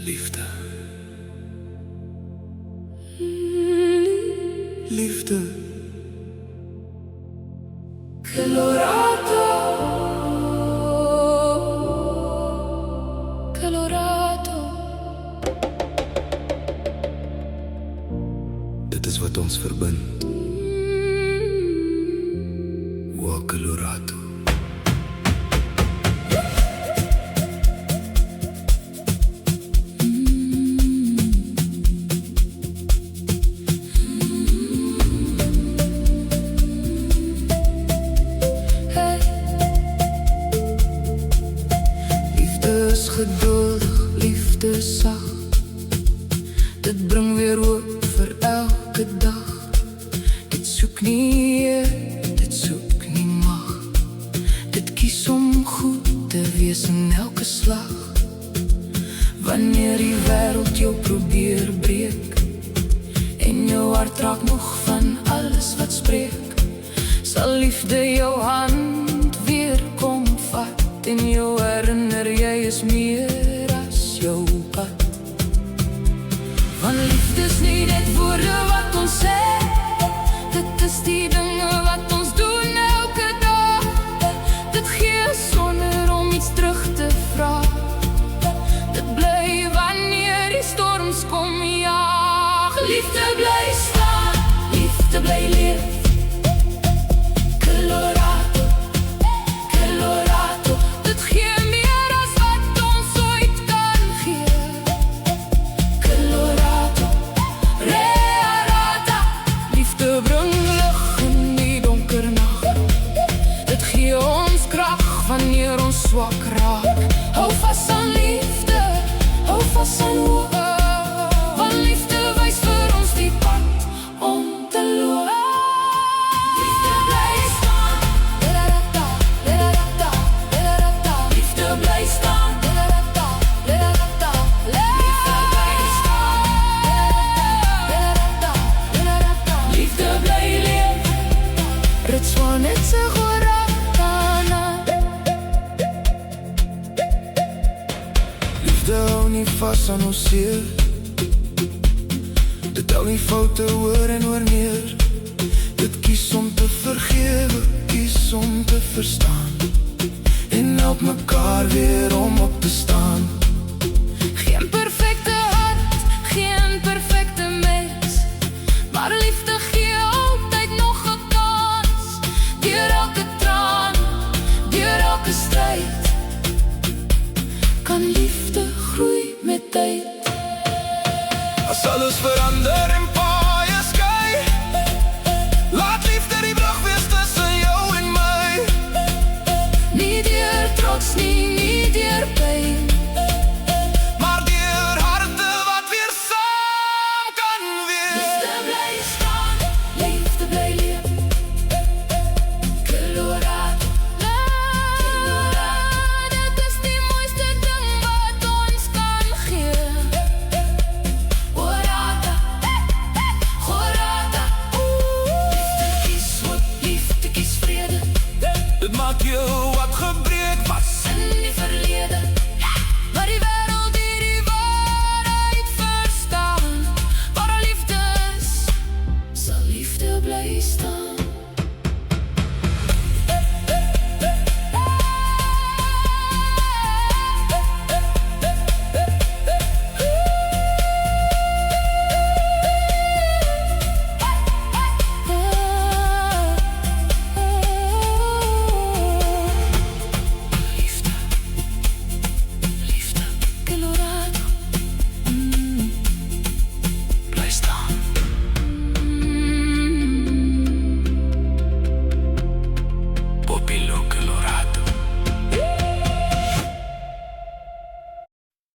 Liefde. Liefde. Colorado, Colorado. Dit is wat ons verbind. Wow, Colorado. Geduldig, liefde sag. Dit bring weer hoop vir elke dag. Dit soek nie eer, dit soek nie mag. Dit kies om goed te wees in elke slag. Wanneer die wêreld jou probeer breek en jou hart raak nog van alles wat spreek, sal liefde jou hand weer kom vat en jou herinner jy is meer as jou pad. Want liefde is nie net woorde wat ons sê, dit is die dinge wat ons doen elke dag. Dit gee sonder om iets terug te vra. Dit bly wanneer die storms kom jaag. Liefde bly staan, liefde bly leef. Colorado, Colorado. Dit gee meer as wat ons ooit kan gee. Colorado, Rearata. Liefde bring lig in die donker nag. Dit gee ons krag wanneer ons swak raak. Hou vas aan liefde, hou vas aan hoop. Want liefde wys vir ons die pad om te loop. Liefde bly staan, Rearata, Rearata, Rearata. Liefde bly staan, Rearata, Rearata, Rearata. Liefde bly staan, Rearata, Rearata. Liefde bly leef. Rits van net se gorakana. Liefde hou nie vas aan ons seer. Dit tel nie foute oor en oor neer. Dit kies om te vergewe, kies om te verstaan en help mekaar weer om op